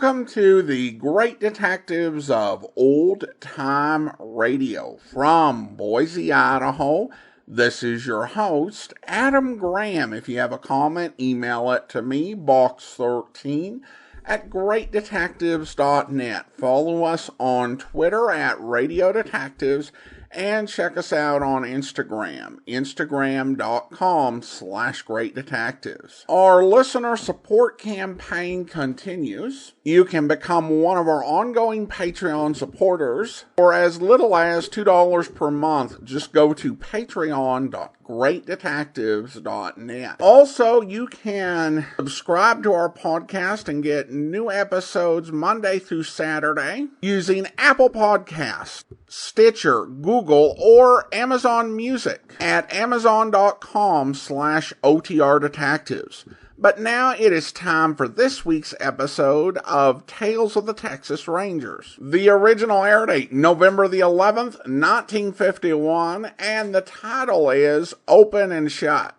Welcome to the Great Detectives of Old Time Radio from Boise, Idaho. This is your host, Adam Graham. If you have a comment, email it to me, box13@greatdetectives.net. Follow us on Twitter @RadioDetectives and check us out on Instagram, instagram.com/greatdetectives. Our listener support campaign continues. You can become one of our ongoing Patreon supporters for as little as $2 per month. Just go to patreon.greatdetectives.net. Also, you can subscribe to our podcast and get new episodes Monday through Saturday using Apple Podcasts, Stitcher, Google, or Amazon Music at amazon.com/OTR Detectives. But now it is time for this week's episode of Tales of the Texas Rangers. The original air date, November the 11th, 1951, and the title is Open and Shut.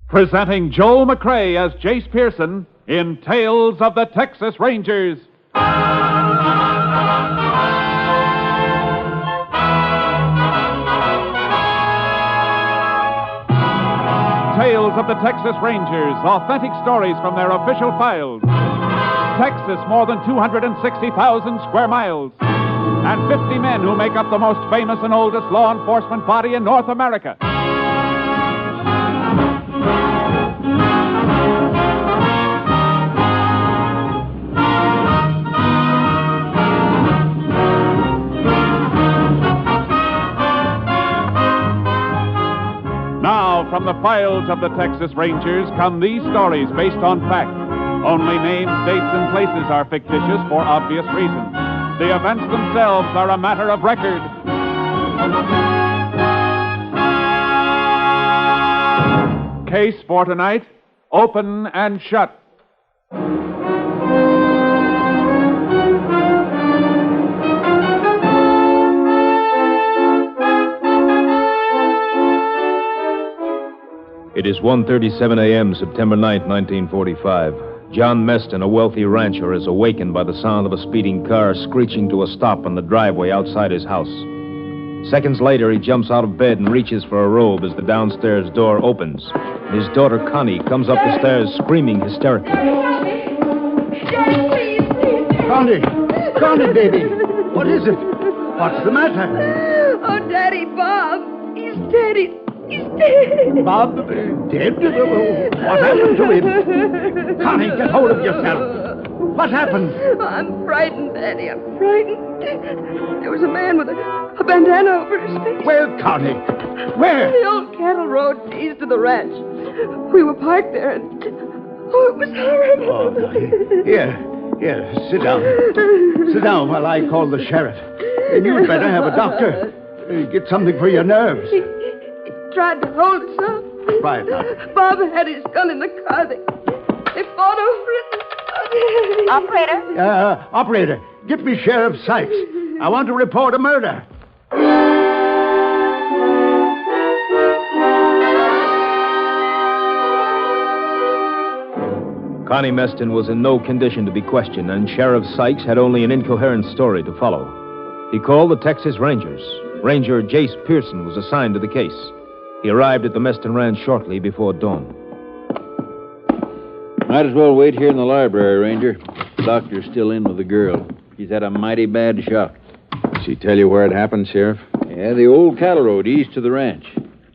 Presenting Joel McCrea as Jace Pearson in Tales of the Texas Rangers. Tales of the Texas Rangers, authentic stories from their official files. Texas, more than 260,000 square miles. And 50 men who make up the most famous and oldest law enforcement body in North America. From the files of the Texas Rangers come these stories based on fact. Only names, dates, and places are fictitious for obvious reasons. The events themselves are a matter of record. Case for tonight, Open and Shut. It is 1:37 a.m., September 9th, 1945. John Meston, a wealthy rancher, is awakened by the sound of a speeding car screeching to a stop on the driveway outside his house. Seconds later, he jumps out of bed and reaches for a robe as the downstairs door opens. His daughter, Connie, comes up the stairs screaming hysterically. Daddy, please. Connie, baby. What is it? What's the matter? Oh, Daddy, Bob. He's dead. He's dead. Bob, dead? What happened to him? Connie, get hold of yourself. What happened? I'm frightened, Daddy. I'm frightened. There was a man with a bandana over his face. Where, Connie? Where? The old cattle road east of the ranch. We were parked there and... Oh, it was horrible. Oh, Here, sit down. Sit down while I call the sheriff. And you'd better have a doctor. Get something for your nerves. He tried to hold us up. Right now. Bob had his gun in the car. They fought over it. Operator, get me Sheriff Sykes. I want to report a murder. Connie Meston was in no condition to be questioned, and Sheriff Sykes had only an incoherent story to follow. He called the Texas Rangers. Ranger Jace Pearson was assigned to the case. He arrived at the Meston Ranch shortly before dawn. Might as well wait here in the library, Ranger. The doctor's still in with the girl. She's had a mighty bad shock. Did she tell you where it happened, Sheriff? Yeah, the old cattle road east of the ranch.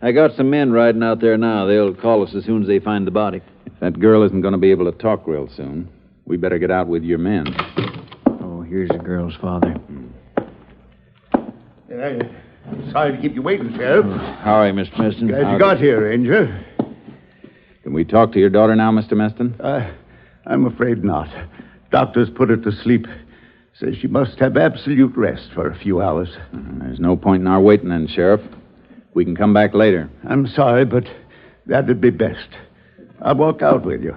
I got some men riding out there now. They'll call us as soon as they find the body. If that girl isn't going to be able to talk real soon, we better get out with your men. Oh, here's the girl's father. Sorry to keep you waiting, Sheriff. How are you, Mr. Meston? Glad you got here, Ranger. Can we talk to your daughter now, Mr. Meston? I'm afraid not. Doctors put her to sleep. Says she must have absolute rest for a few hours. There's no point in our waiting then, Sheriff. We can come back later. I'm sorry, but that'd be best. I'll walk out with you.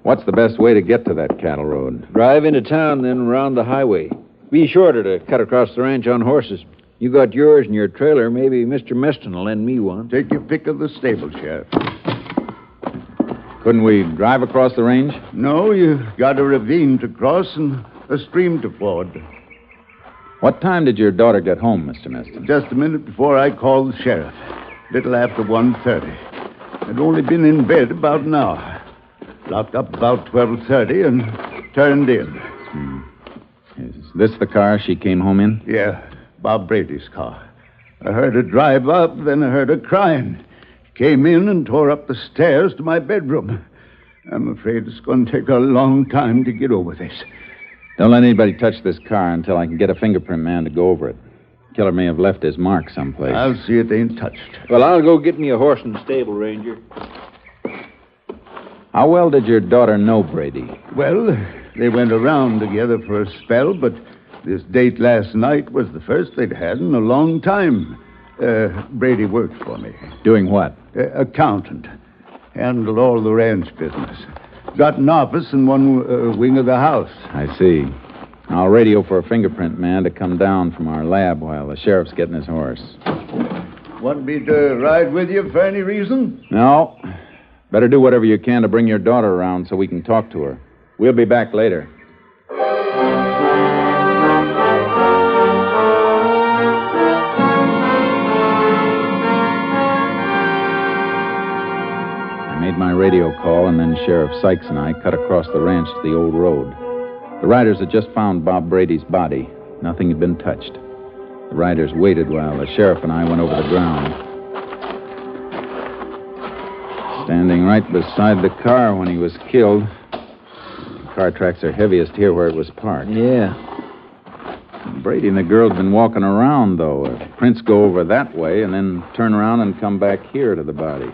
What's the best way to get to that cattle road? Drive into town, then around the highway. Be shorter to cut across the ranch on horses. You got yours in your trailer. Maybe Mr. Meston will lend me one. Take your pick of the stable, Sheriff. Couldn't we drive across the range? No, you got a ravine to cross and a stream to ford. What time did your daughter get home, Mr. Meston? Just a minute before I called the sheriff. Little after 1:30. I'd only been in bed about an hour. Locked up about 12:30 and turned in. Is this the car she came home in? Yeah, Bob Brady's car. I heard her drive up, then I heard her crying. Came in and tore up the stairs to my bedroom. I'm afraid it's going to take a long time to get over this. Don't let anybody touch this car until I can get a fingerprint man to go over it. Killer may have left his mark someplace. I'll see it ain't touched. Well, I'll go get me a horse in the stable, Ranger. How well did your daughter know Brady? Well, they went around together for a spell, but this date last night was the first they'd had in a long time. Brady worked for me. Doing what? Accountant. Handled all the ranch business. Got an office in one wing of the house. I see. I'll radio for a fingerprint man to come down from our lab while the sheriff's getting his horse. Want me to ride with you for any reason? No. Better do whatever you can to bring your daughter around so we can talk to her. We'll be back later. I made my radio call, and then Sheriff Sykes and I cut across the ranch to the old road. The riders had just found Bob Brady's body. Nothing had been touched. The riders waited while the sheriff and I went over the ground. Standing right beside the car when he was killed. The car tracks are heaviest here where it was parked. Yeah. Brady and the girl had been walking around, though. Prints go over that way and then turn around and come back here to the body.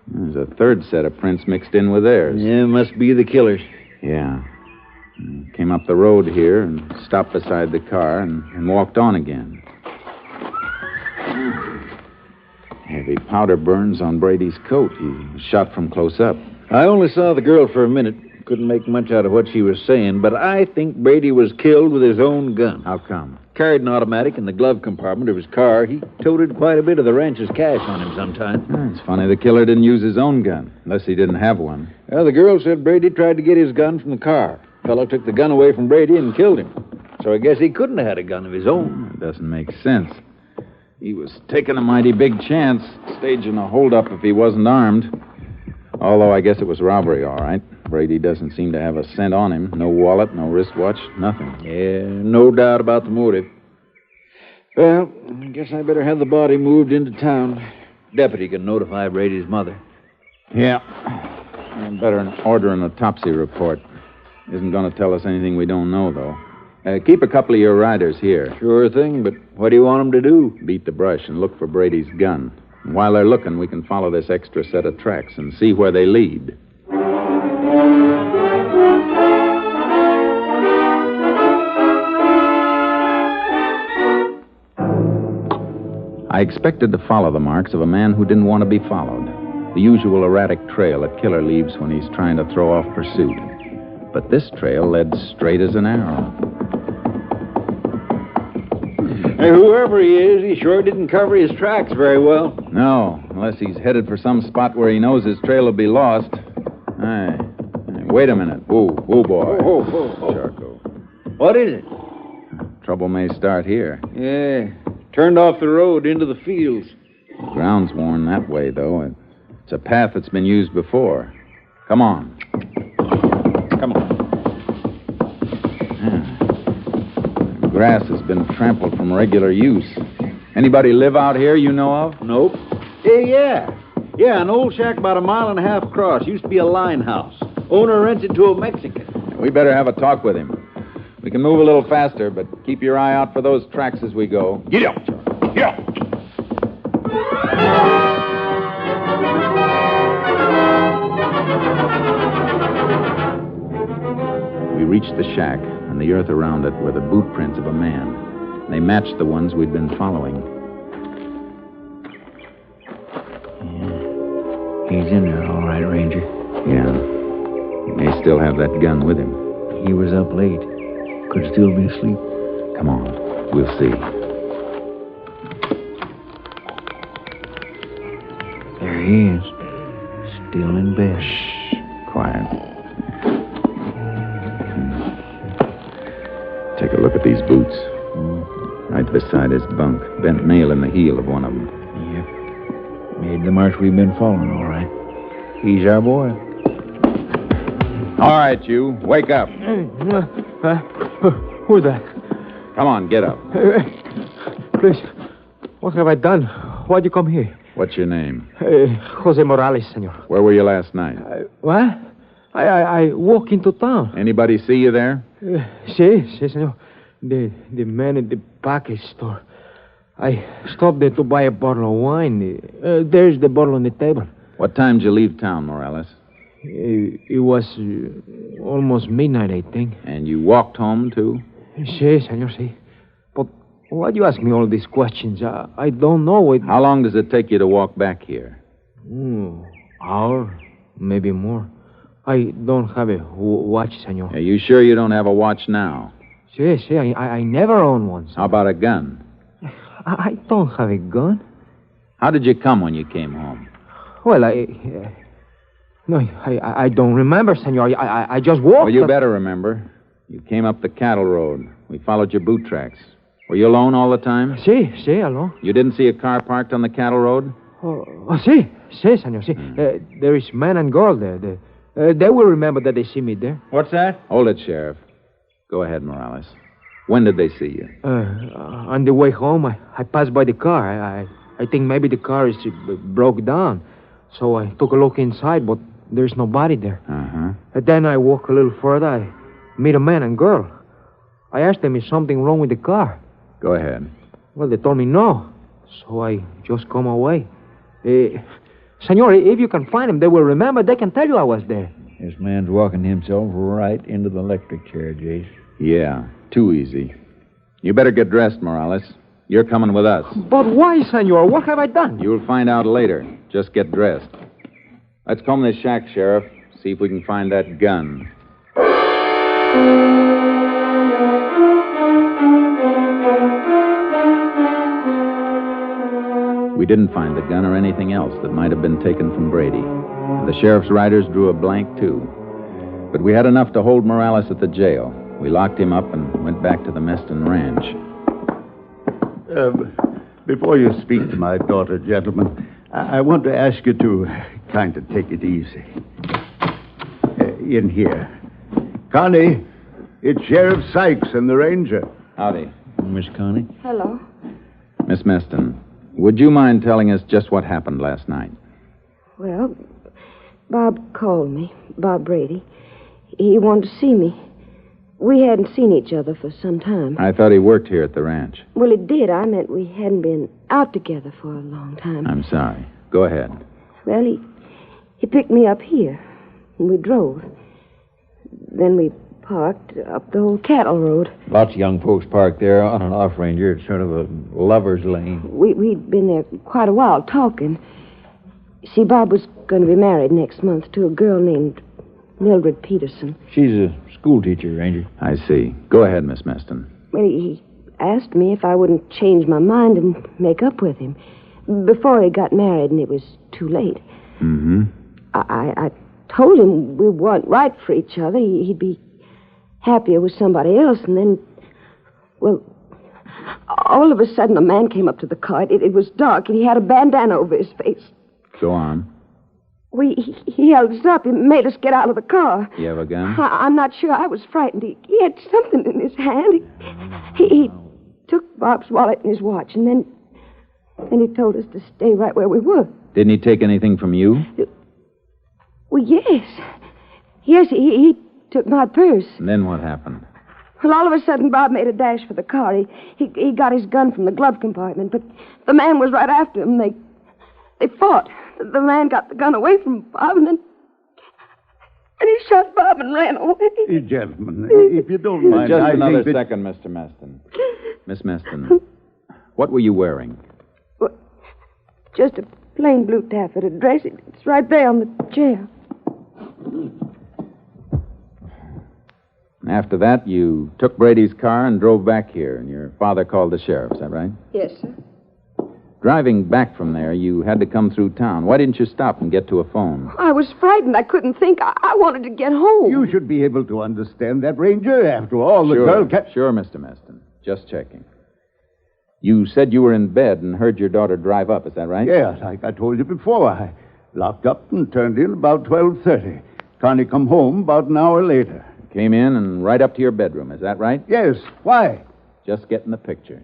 There's a third set of prints mixed in with theirs. Yeah, must be the killers. Yeah. Came up the road here and stopped beside the car and walked on again. Heavy powder burns on Brady's coat. He was shot from close up. I only saw the girl for a minute. Couldn't make much out of what she was saying, but I think Brady was killed with his own gun. How come? Carried an automatic in the glove compartment of his car. He toted quite a bit of the ranch's cash on him sometime. It's funny the killer didn't use his own gun, unless he didn't have one. Well, the girl said Brady tried to get his gun from the car. Fellow took the gun away from Brady and killed him. So I guess he couldn't have had a gun of his own. It doesn't make sense. He was taking a mighty big chance, staging a holdup if he wasn't armed. Although I guess it was robbery, all right. Brady doesn't seem to have a cent on him. No wallet, no wristwatch, nothing. Yeah, no doubt about the motive. Well, I guess I better have the body moved into town. Deputy can notify Brady's mother. Yeah. I'd better order an autopsy report. Isn't going to tell us anything we don't know, though. Keep a couple of your riders here. Sure thing, but what do you want them to do? Beat the brush and look for Brady's gun. And while they're looking, we can follow this extra set of tracks and see where they lead. I expected to follow the marks of a man who didn't want to be followed. The usual erratic trail a killer leaves when he's trying to throw off pursuit. But this trail led straight as an arrow. Hey, whoever he is, he sure didn't cover his tracks very well. No, unless he's headed for some spot where he knows his trail will be lost. Hey, wait a minute. Whoa, boy. Whoa. Charco. What is it? Trouble may start here. Yeah, turned off the road into the fields. The ground's worn that way, though. It's a path that's been used before. Come on. Come on. Yeah. The grass has been trampled from regular use. Anybody live out here you know of? Nope. Yeah, an old shack about 1.5 miles across. Used to be a line house. Owner rented to a Mexican. We better have a talk with him. We can move a little faster, but keep your eye out for those tracks as we go. Get up. We reached the shack, and the earth around it were the boot prints of a man. They matched the ones we'd been following. Yeah. He's in there, all right, Ranger. Yeah. He may still have that gun with him. He was up late. Could still be asleep. Come on. We'll see. There he is. Still in bed. Shh. quiet. Take a look at these boots. Right beside his bunk. Bent nail in the heel of one of them. Yep. Made the march we've been following, all right. He's our boy. All right, you. Wake up. Who's that? Come on, get up. Please, what have I done? Why'd you come here? What's your name? Jose Morales, senor. Where were you last night? What? I walk into town. Anybody see you there? Sí, senor. The man at the package store. I stopped there to buy a bottle of wine. There's the bottle on the table. What time did you leave town, Morales? It was almost midnight, I think. And you walked home, too? Sí, senor, sí. But why do you ask me all these questions? I don't know it. How long does it take you to walk back here? Hour, maybe more. I don't have a watch, senor. Are you sure you don't have a watch now? Sí, I never owned one. Senor. How about a gun? I don't have a gun. How did you come when you came home? Well, No, I don't remember, senor. I just walked. Well, you better remember. You came up the cattle road. We followed your boot tracks. Were you alone all the time? Sí, alone. You didn't see a car parked on the cattle road? Sí, senor, sí. There is man and girl there. They will remember that they see me there. What's that? Hold it, Sheriff. Go ahead, Morales. When did they see you? On the way home, I passed by the car. I think maybe the car is broke down. So I took a look inside, but there's nobody there. And then I walk a little further. I meet a man and girl. I asked them, is something wrong with the car? Go ahead. Well, they told me no. So I just come away. Senor, if you can find them, they will remember. They can tell you I was there. This man's walking himself right into the electric chair, Jace. Yeah, too easy. You better get dressed, Morales. You're coming with us. But why, senor? What have I done? You'll find out later. Just get dressed. Let's comb this shack, Sheriff. See if we can find that gun. We didn't find the gun or anything else that might have been taken from Brady. The sheriff's riders drew a blank, too. But we had enough to hold Morales at the jail. We locked him up and went back to the Meston Ranch. Before you speak to my daughter, gentlemen, I want to ask you to kind of take it easy. In here. Connie, it's Sheriff Sykes and the Ranger. Howdy. Miss Connie? Hello. Miss Meston, would you mind telling us just what happened last night? Well, Bob called me, Bob Brady. He wanted to see me. We hadn't seen each other for some time. I thought he worked here at the ranch. Well, it did. I meant we hadn't been out together for a long time. I'm sorry. Go ahead. Well, he picked me up here, and we drove. Then we parked up the old cattle road. Lots of young folks parked there on and off, Ranger. It's sort of a lover's lane. We'd been there quite a while talking. See, Bob was going to be married next month to a girl named Mildred Peterson. She's a school teacher, Ranger. I see. Go ahead, Miss Meston. Well, he asked me if I wouldn't change my mind and make up with him before he got married, and it was too late. Mm-hmm. I told him we weren't right for each other. He'd be happier with somebody else, and then, well, all of a sudden a man came up to the car. It was dark, and he had a bandana over his face. Go on. He held us up. He made us get out of the car. You have a gun? I'm not sure. I was frightened. He had something in his hand. He took Bob's wallet and his watch, and then he told us to stay right where we were. Didn't he take anything from you? Well, yes. Yes, he took my purse. And then what happened? Well, all of a sudden, Bob made a dash for the car. He got his gun from the glove compartment, but the man was right after him. They fought. The man got the gun away from Bob, and he shot Bob and ran away. Gentlemen, if you don't mind, Just another think second, Mr. Meston. Miss Meston, what were you wearing? Well, just a plain blue taffeta dress. It's right there on the chair. After that, you took Brady's car and drove back here, and your father called the sheriff. Is that right? Yes, sir. Driving back from there, you had to come through town. Why didn't you stop and get to a phone? I was frightened. I couldn't think. I wanted to get home. You should be able to understand that, Ranger. After all, the girl kept... Sure, Mr. Meston. Just checking. You said you were in bed and heard your daughter drive up, is that right? Yes, like I told you before. I locked up and turned in about 12:30. Connie come home about an hour later. Came in and right up to your bedroom, is that right? Yes. Why? Just getting the picture.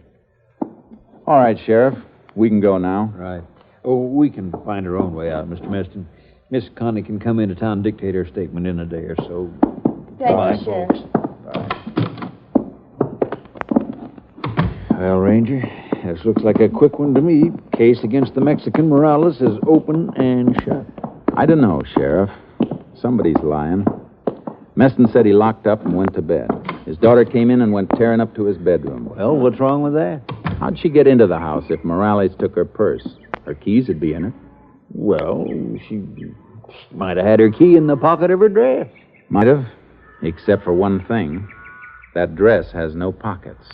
All right, Sheriff. We can go now. Right. Oh, we can find our own way out, Mr. Meston. Miss Connie can come into town and dictate her statement in a day or so. Thank you, Sheriff. Well, Ranger, this looks like a quick one to me. Case against the Mexican Morales is open and shut. I don't know, Sheriff. Somebody's lying. Meston said he locked up and went to bed. His daughter came in and went tearing up to his bedroom. Well, what's wrong with that? How'd she get into the house if Morales took her purse? Her keys would be in it. Well, she might have had her key in the pocket of her dress. Might have, except for one thing. That dress has no pockets.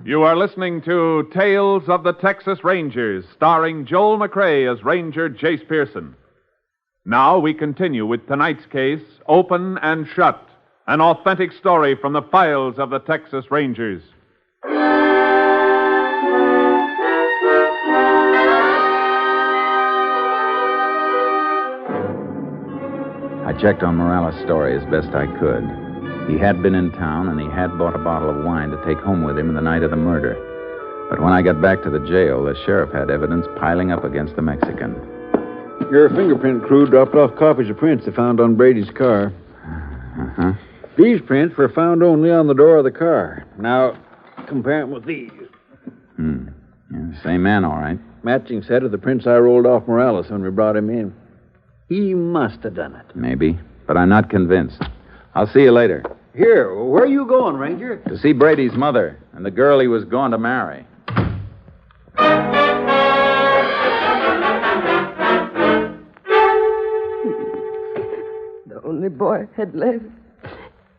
You are listening to Tales of the Texas Rangers, starring Joel McRae as Ranger Jace Pearson. Now we continue with tonight's case, Open and Shut, an authentic story from the files of the Texas Rangers. I checked on Morales' story as best I could. He had been in town, and he had bought a bottle of wine to take home with him the night of the murder. But when I got back to the jail, the sheriff had evidence piling up against the Mexican. Your fingerprint crew dropped off copies of prints they found on Brady's car. Uh-huh. These prints were found only on the door of the car. Now, compare them with these. Yeah, same man, all right. Matching set of the prints I rolled off Morales when we brought him in. He must have done it. Maybe, but I'm not convinced. I'll see you later. Here, where are you going, Ranger? To see Brady's mother and the girl he was going to marry. The only boy I had left.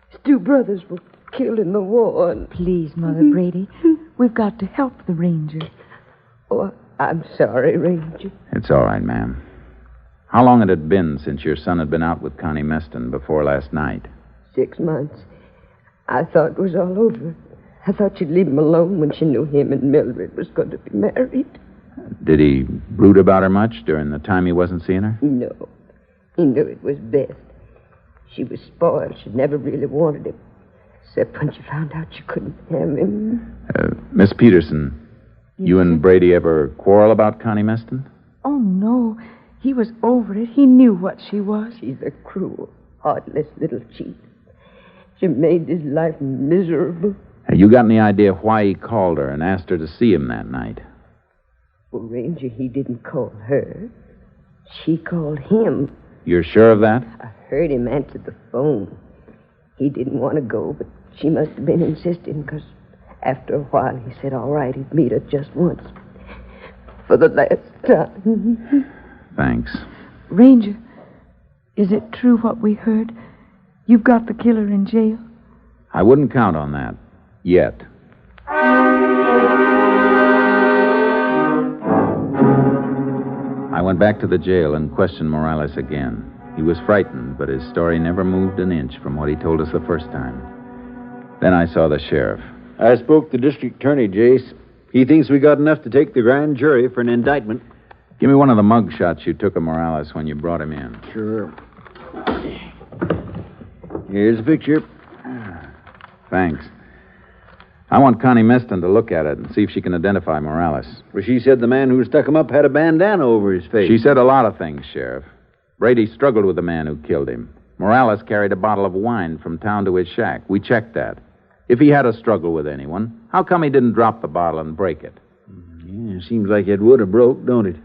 His two brothers were killed in the war. And... Please, Mother Brady, we've got to help the Ranger. Oh, I'm sorry, Ranger. It's all right, ma'am. How long had it been since your son had been out with Connie Meston before last night? 6 months. I thought it was all over. I thought she'd leave him alone when she knew him and Mildred was going to be married. Did he brood about her much during the time he wasn't seeing her? No. He knew it was best. She was spoiled. She never really wanted him. Except when she found out she couldn't have him. Miss Peterson, you and Brady ever quarrel about Connie Meston? Oh, no. He was over it. He knew what she was. She's a cruel, heartless little cheat. She made his life miserable. You got any idea why he called her and asked her to see him that night? Well, Ranger, he didn't call her. She called him. You're sure of that? I heard him answer the phone. He didn't want to go, but she must have been insisting, because after a while he said, all right, he'd meet her just once. For the last time. Thanks. Ranger, is it true what we heard? You've got the killer in jail? I wouldn't count on that. Yet. I went back to the jail and questioned Morales again. He was frightened, but his story never moved an inch from what he told us the first time. Then I saw the sheriff. I spoke to District Attorney Jace. He thinks we got enough to take the grand jury for an indictment. Give me one of the mug shots you took of Morales when you brought him in. Sure. Here's a picture. Thanks. I want Connie Meston to look at it and see if she can identify Morales. Well, she said the man who stuck him up had a bandana over his face. She said a lot of things, Sheriff. Brady struggled with the man who killed him. Morales carried a bottle of wine from town to his shack. We checked that. If he had a struggle with anyone, how come he didn't drop the bottle and break it? Yeah, seems like it would have broke, don't it?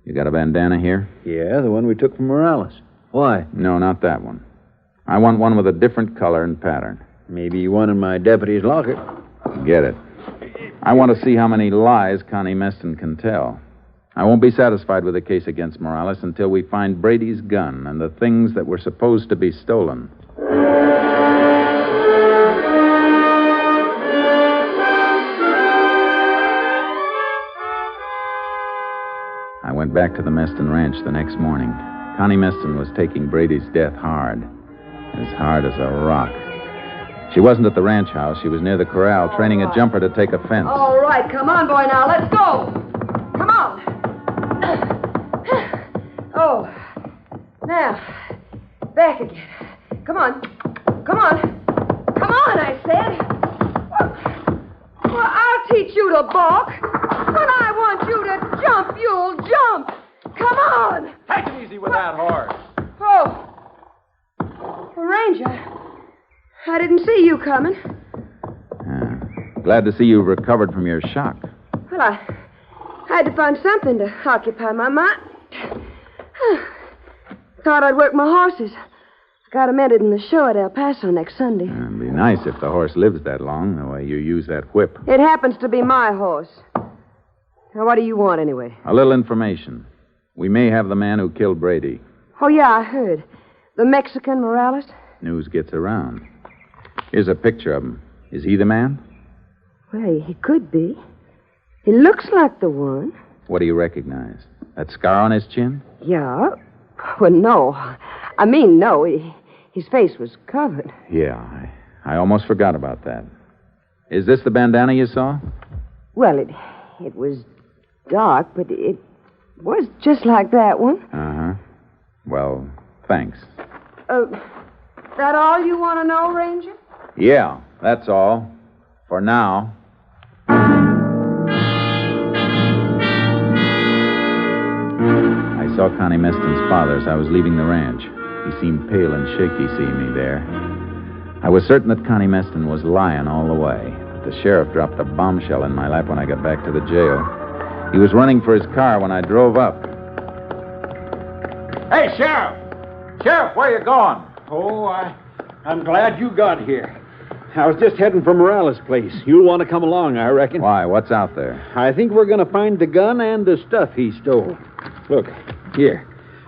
You got a bandana here? Yeah, the one we took from Morales. Why? No, not that one. I want one with a different color and pattern. Maybe one in my deputy's locker. Get it. I want to see how many lies Connie Meston can tell. I won't be satisfied with the case against Morales until we find Brady's gun and the things that were supposed to be stolen. I went back to the Meston Ranch the next morning. Connie Meston was taking Brady's death hard as a rock. She wasn't at the ranch house. She was near the corral, training a jumper to take a fence. All right, come on, boy, now, let's go. Come on. Oh, now, back again. Come on. Come on. Come on, I said. Well, I'll teach you to balk. When I want you to jump, you'll jump. Come on. Take it easy with that horse. Oh. Ranger, I didn't see you coming. Glad to see you've recovered from your shock. Well, I had to find something to occupy my mind. Thought I'd work my horses. Got 'em entered in the show at El Paso next Sunday. It'd be nice if the horse lives that long, the way you use that whip. It happens to be my horse. Now, what do you want, anyway? A little information. We may have the man who killed Brady. Oh, yeah, I heard. The Mexican Morales? News gets around. Here's a picture of him. Is he the man? Well, he could be. He looks like the one. What do you recognize? That scar on his chin? Yeah. Well, no. I mean, no. His face was covered. Yeah, I almost forgot about that. Is this the bandana you saw? Well, it was dark, but it was just like that one. Uh-huh. Well, thanks. That all you want to know, Ranger? Yeah, that's all. For now. I saw Connie Meston's father as I was leaving the ranch. He seemed pale and shaky seeing me there. I was certain that Connie Meston was lying all the way. The sheriff dropped a bombshell in my lap when I got back to the jail. He was running for his car when I drove up. Hey, Sheriff! Sheriff, where you going? Oh, I'm glad you got here. I was just heading for Morales' place. You'll want to come along, I reckon. Why? What's out there? I think we're going to find the gun and the stuff he stole. Look, here.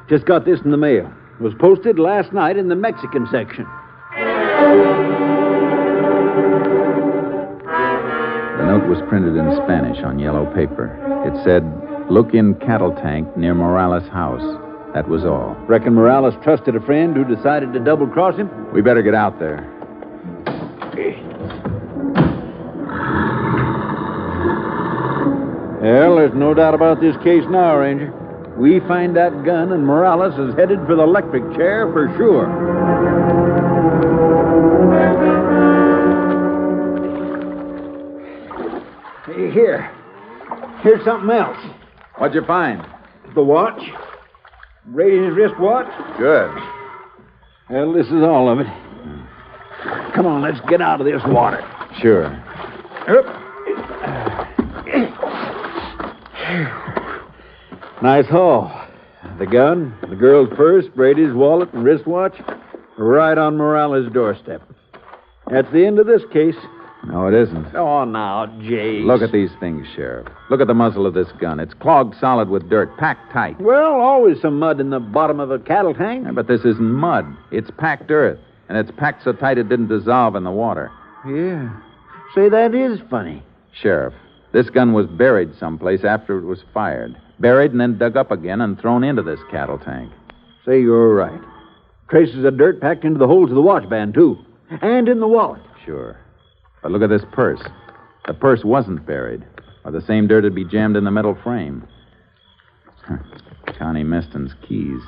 Just got this in the mail. It was posted last night in the Mexican section. The note was printed in Spanish on yellow paper. It said, "Look in cattle tank near Morales' house." That was all. Reckon Morales trusted a friend who decided to double-cross him? We better get out there. Well, there's no doubt about this case now, Ranger. We find that gun and Morales is headed for the electric chair for sure. Hey, here's something else. What'd you find? The watch. Brady's wristwatch. Good. Well, this is all of it. Come on, let's get out of this water. Sure. Nice haul. The gun, the girl's purse, Brady's wallet, and wristwatch, right on Morales' doorstep. That's the end of this case. No, it isn't. Oh, now, Jace. Look at these things, Sheriff. Look at the muzzle of this gun. It's clogged solid with dirt, packed tight. Well, always some mud in the bottom of a cattle tank. Yeah, but this isn't mud. It's packed earth, and it's packed so tight it didn't dissolve in the water. Yeah. Say, that is funny. Sheriff, this gun was buried someplace after it was fired. Buried and then dug up again and thrown into this cattle tank. Say, you're right. Traces of dirt packed into the holes of the watch band, too. And in the wallet. Sure. But look at this purse. The purse wasn't buried, or the same dirt would be jammed in the metal frame. Connie Meston's keys.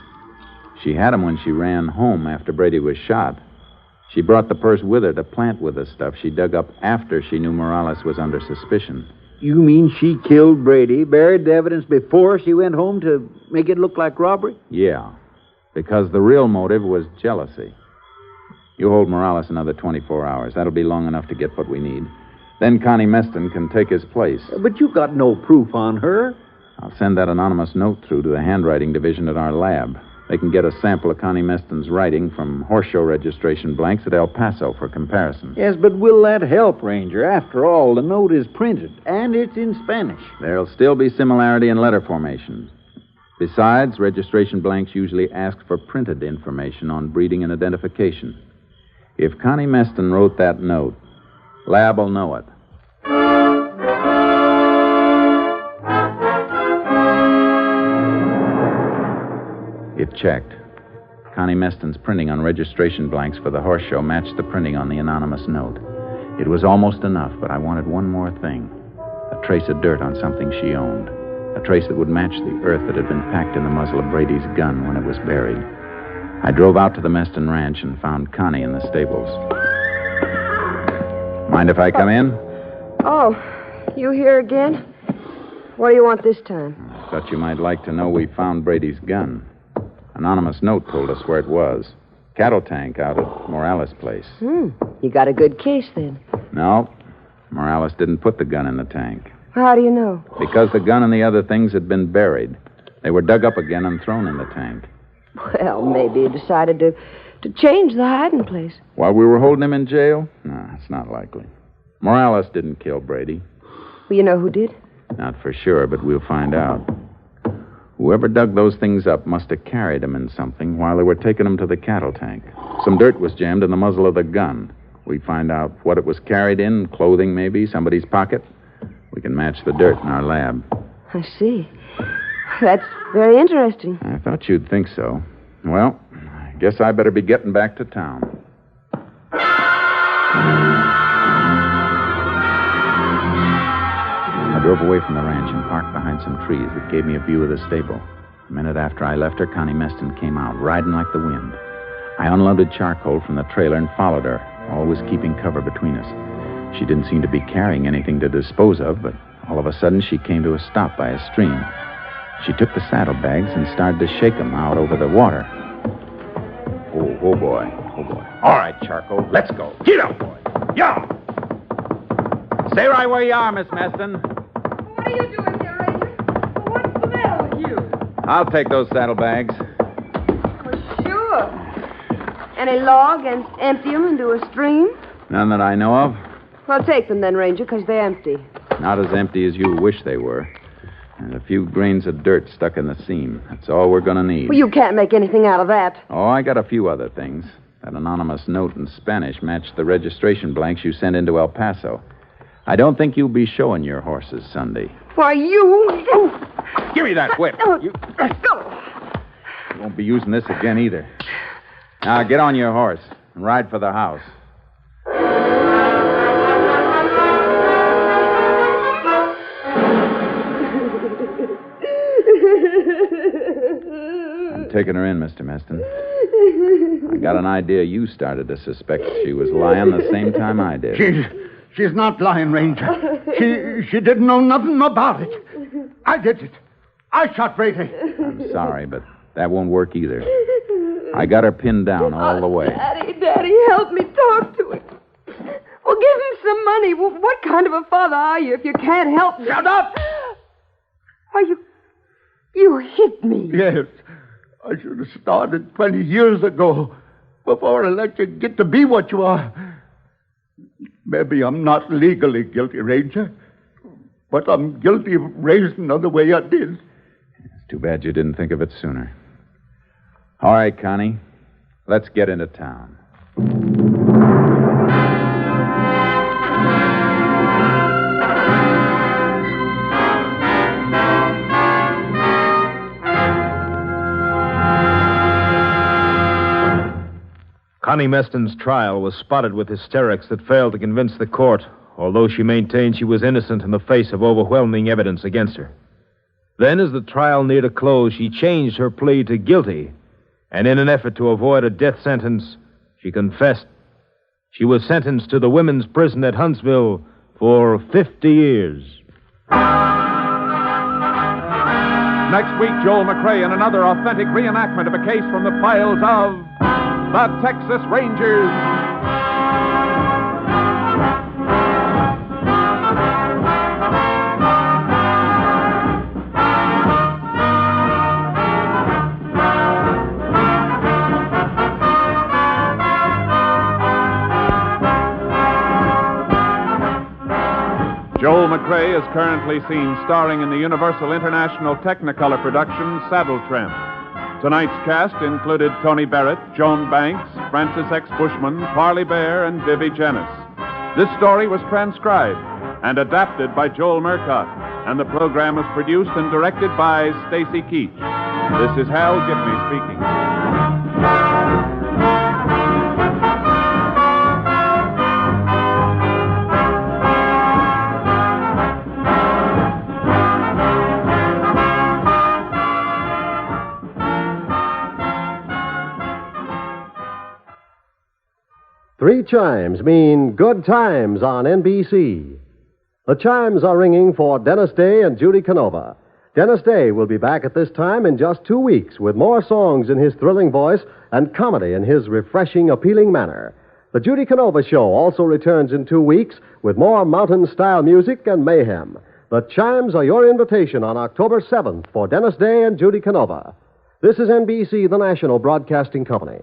She had them when she ran home after Brady was shot. She brought the purse with her to plant with the stuff she dug up after she knew Morales was under suspicion. You mean she killed Brady, buried the evidence before she went home to make it look like robbery? Yeah, because the real motive was jealousy. You hold Morales another 24 hours. That'll be long enough to get what we need. Then Connie Meston can take his place. But you got no proof on her. I'll send that anonymous note through to the handwriting division at our lab. They can get a sample of Connie Meston's writing from horse show registration blanks at El Paso for comparison. Yes, but will that help, Ranger? After all, the note is printed, and it's in Spanish. There'll still be similarity in letter formation. Besides, registration blanks usually ask for printed information on breeding and identification. If Connie Meston wrote that note, Lab will know it. It checked. Connie Meston's printing on registration blanks for the horse show matched the printing on the anonymous note. It was almost enough, but I wanted one more thing. A trace of dirt on something she owned. A trace that would match the earth that had been packed in the muzzle of Brady's gun when it was buried. I drove out to the Meston ranch and found Connie in the stables. Mind if I come in? Oh, you here again? What do you want this time? I thought you might like to know we found Brady's gun. Anonymous note told us where it was. Cattle tank out at Morales' place. You got a good case, then. No, Morales didn't put the gun in the tank. How do you know? Because the gun and the other things had been buried. They were dug up again and thrown in the tank. Well, maybe he decided to change the hiding place. While we were holding him in jail? No, it's not likely. Morales didn't kill Brady. Well, you know who did? Not for sure, but we'll find out. Whoever dug those things up must have carried them in something while they were taking them to the cattle tank. Some dirt was jammed in the muzzle of the gun. We find out what it was carried in, clothing maybe, somebody's pocket. We can match the dirt in our lab. I see. That's very interesting. I thought you'd think so. Well, I guess I better be getting back to town. I drove away from the ranch and parked behind some trees that gave me a view of the stable. A minute after I left her, Connie Meston came out, riding like the wind. I unloaded charcoal from the trailer and followed her, always keeping cover between us. She didn't seem to be carrying anything to dispose of, but all of a sudden she came to a stop by a stream. She took the saddlebags and started to shake them out over the water. Oh, boy. Oh, boy. All right, Charcoal, let's go. Get up, boy. Yeah. Stay right where you are, Miss Meston. What are you doing here, Ranger? What's the matter with you? I'll take those saddlebags. Well, sure. Any law against empty them into a stream? None that I know of. Well, take them then, Ranger, because they're empty. Not as empty as you wish they were. And a few grains of dirt stuck in the seam. That's all we're going to need. Well, you can't make anything out of that. Oh, I got a few other things. That anonymous note in Spanish matched the registration blanks you sent into El Paso. I don't think you'll be showing your horses Sunday. Why, you... Give me that whip. Go. You won't be using this again either. Now, get on your horse and ride for the house. I'm taking her in, Mr. Meston. I got an idea you started to suspect she was lying the same time I did. She's not lying, Ranger. She didn't know nothing about it. I did it. I shot Brady. I'm sorry, but that won't work either. I got her pinned down all the way. Daddy, help me talk to him. Well, give him some money. What kind of a father are you if you can't help me? Shut up! Why, you hit me. Yes. I should have started 20 years ago before I let you get to be what you are. Maybe I'm not legally guilty, Ranger, but I'm guilty of raising her the way I did. It's too bad you didn't think of it sooner. All right, Connie, let's get into town. Connie Meston's trial was spotted with hysterics that failed to convince the court, although she maintained she was innocent in the face of overwhelming evidence against her. Then, as the trial neared a close, she changed her plea to guilty, and in an effort to avoid a death sentence, she confessed. She was sentenced to the women's prison at Huntsville for 50 years. Next week, Joel McRae in another authentic reenactment of a case from the files of the Texas Rangers. McRae is currently seen starring in the Universal International Technicolor production Saddle Tramp. Tonight's cast included Tony Barrett, Joan Banks, Francis X. Bushman, Parley Bear, and Divvy Janis. This story was transcribed and adapted by Joel Murcott, and the program was produced and directed by Stacy Keach. This is Hal Gibney speaking. Three chimes mean good times on NBC. The chimes are ringing for Dennis Day and Judy Canova. Dennis Day will be back at this time in just 2 weeks with more songs in his thrilling voice and comedy in his refreshing, appealing manner. The Judy Canova Show also returns in 2 weeks with more mountain-style music and mayhem. The chimes are your invitation on October 7th for Dennis Day and Judy Canova. This is NBC, the national broadcasting company.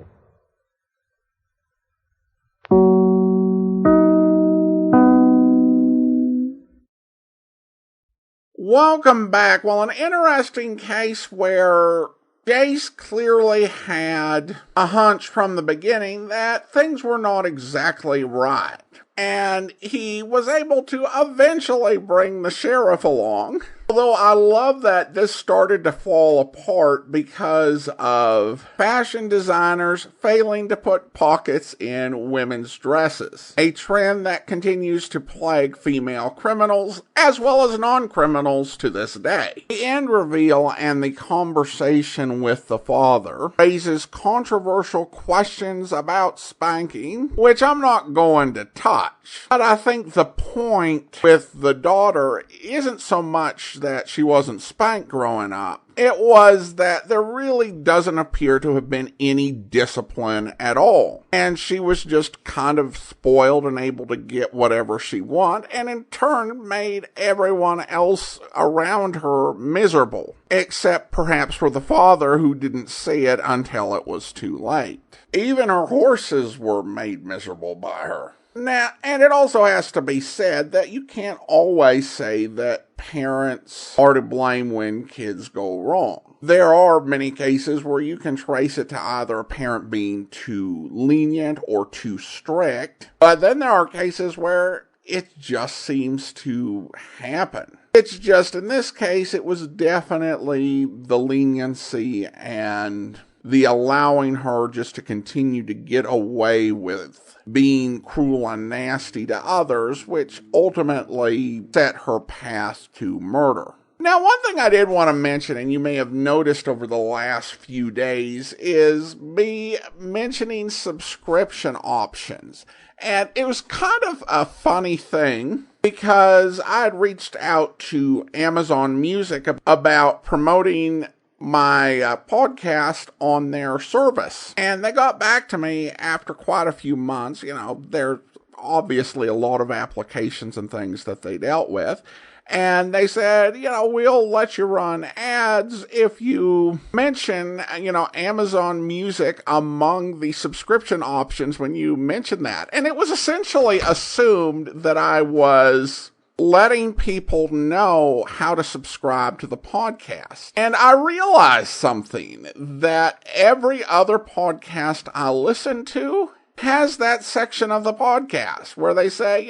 Welcome back. Well, an interesting case where Jace clearly had a hunch from the beginning that things were not exactly right. And he was able to eventually bring the sheriff along. Although I love that this started to fall apart because of fashion designers failing to put pockets in women's dresses. A trend that continues to plague female criminals as well as non-criminals to this day. The end reveal and the conversation with the father raises controversial questions about spanking, which I'm not going to touch. But I think the point with the daughter isn't so much that she wasn't spanked growing up. It was that there really doesn't appear to have been any discipline at all. And she was just kind of spoiled and able to get whatever she wanted, and in turn made everyone else around her miserable. Except perhaps for the father, who didn't see it until it was too late. Even her horses were made miserable by her. Now, and it also has to be said that you can't always say that parents are to blame when kids go wrong. There are many cases where you can trace it to either a parent being too lenient or too strict, but then there are cases where it just seems to happen. It's just, in this case, it was definitely the leniency and the allowing her just to continue to get away with being cruel and nasty to others, which ultimately set her path to murder. Now, one thing I did want to mention, and you may have noticed over the last few days, is me mentioning subscription options. And it was kind of a funny thing, because I had reached out to Amazon Music about promoting my podcast on their service. And they got back to me after quite a few months. You know, there's obviously a lot of applications and things that they dealt with. And they said, you know, we'll let you run ads if you mention, Amazon Music among the subscription options when you mention that. And it was essentially assumed that I was letting people know how to subscribe to the podcast. And I realized something, that every other podcast I listen to has that section of the podcast where they say,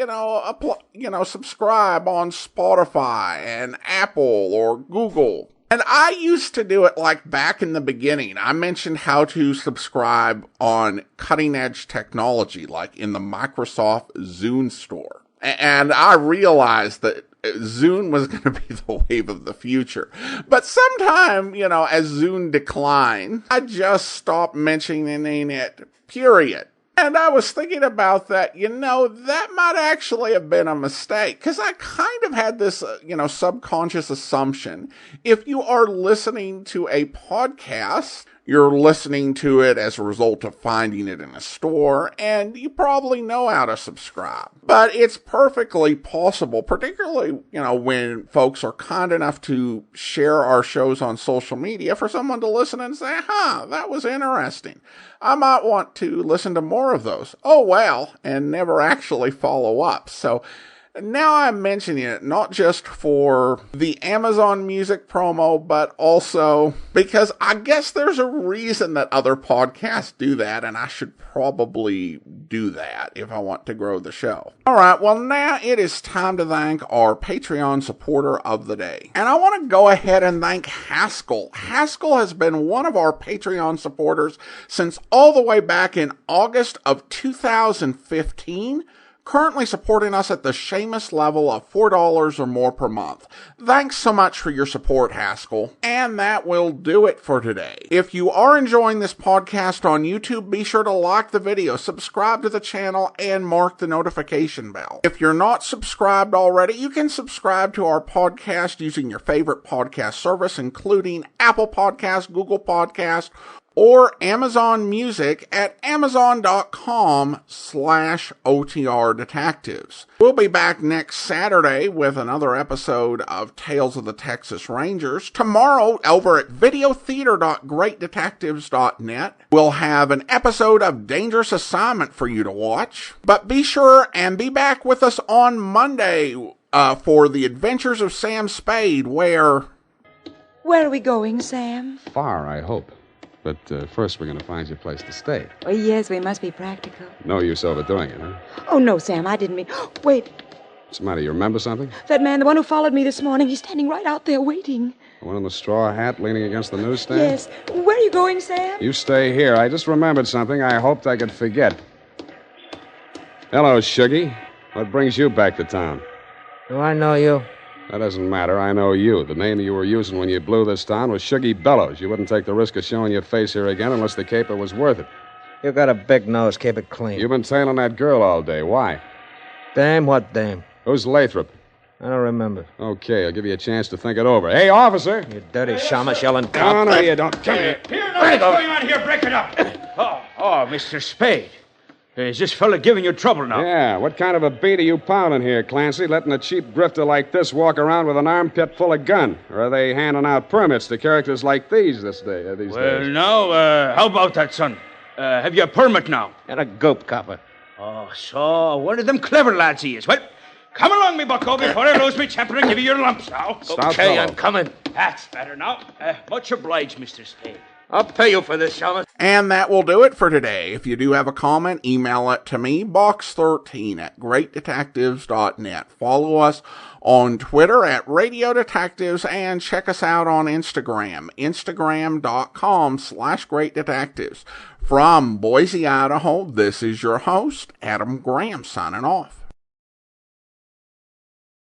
subscribe on Spotify and Apple or Google. And I used to do it like back in the beginning. I mentioned how to subscribe on cutting edge technology, like in the Microsoft Zune store. And I realized that Zune was going to be the wave of the future. But sometime, as Zune declined, I just stopped mentioning it, period. And I was thinking about that, that might actually have been a mistake. Because I kind of had this, subconscious assumption. If you are listening to a podcast, you're listening to it as a result of finding it in a store, and you probably know how to subscribe. But it's perfectly possible, particularly, when folks are kind enough to share our shows on social media, for someone to listen and say, that was interesting. I might want to listen to more of those. Oh, well, and never actually follow up. So Now I'm mentioning it not just for the Amazon Music promo, but also because I guess there's a reason that other podcasts do that, and I should probably do that if I want to grow the show. All right, well, now it is time to thank our Patreon supporter of the day. And I want to go ahead and thank Haskell. Haskell has been one of our Patreon supporters since all the way back in August of 2015. Currently supporting us at the Seamus level of $4 or more per month. Thanks so much for your support, Haskell. And that will do it for today. If you are enjoying this podcast on YouTube, be sure to like the video, subscribe to the channel, and mark the notification bell. If you're not subscribed already, you can subscribe to our podcast using your favorite podcast service, including Apple Podcasts, Google Podcasts, or Amazon Music at amazon.com/OTR Detectives. We'll be back next Saturday with another episode of Tales of the Texas Rangers. Tomorrow, over at videotheater.greatdetectives.net, we'll have an episode of Dangerous Assignment for you to watch. But be sure and be back with us on Monday for The Adventures of Sam Spade, where... Where are we going, Sam? Far, I hope. But first we're going to find you a place to stay. Oh, yes, we must be practical. No use overdoing it, huh? Oh, no, Sam, I didn't mean... Wait, What's the matter? You remember something? that man, the one who followed me this morning, he's standing right out there waiting. The one in the straw hat leaning against the newsstand? Yes. Where are you going, Sam? You stay here. I just remembered something I hoped I could forget. Hello, Shuggy. What brings you back to town? Do I know you? That doesn't matter. I know you. The name you were using when you blew this town was Shuggy Bellows. You wouldn't take the risk of showing your face here again unless the caper was worth it. You got a big nose. Keep it clean. You've been tailing that girl all day. Why? Dame? What dame? Who's Lathrop? I don't remember. Okay, I'll give you a chance to think it over. Hey, officer! You dirty shamus yelling No, no, you don't. Come here. What's going on here? Break it up. Oh, Mr. Spade. Is this fella giving you trouble now? Yeah, what kind of a beat are you pounding here, Clancy, letting a cheap grifter like this walk around with an armpit full of gun? Or are they handing out permits to characters like these these days? Well, now, how about that, son? Have you a permit now? And a goat copper. Oh, so one of them clever lads he is. Well, come along, me bucko, before I lose my temper and give you your lumps now. Stop, okay, fellow. I'm coming. That's better now. Much obliged, Mr. Spade. I'll pay you for this, shamus. And that will do it for today. If you do have a comment, email it to me, box13@greatdetectives.net. Follow us on Twitter at Radio Detectives and check us out on Instagram, instagram.com/greatdetectives. From Boise, Idaho, this is your host, Adam Graham, signing off.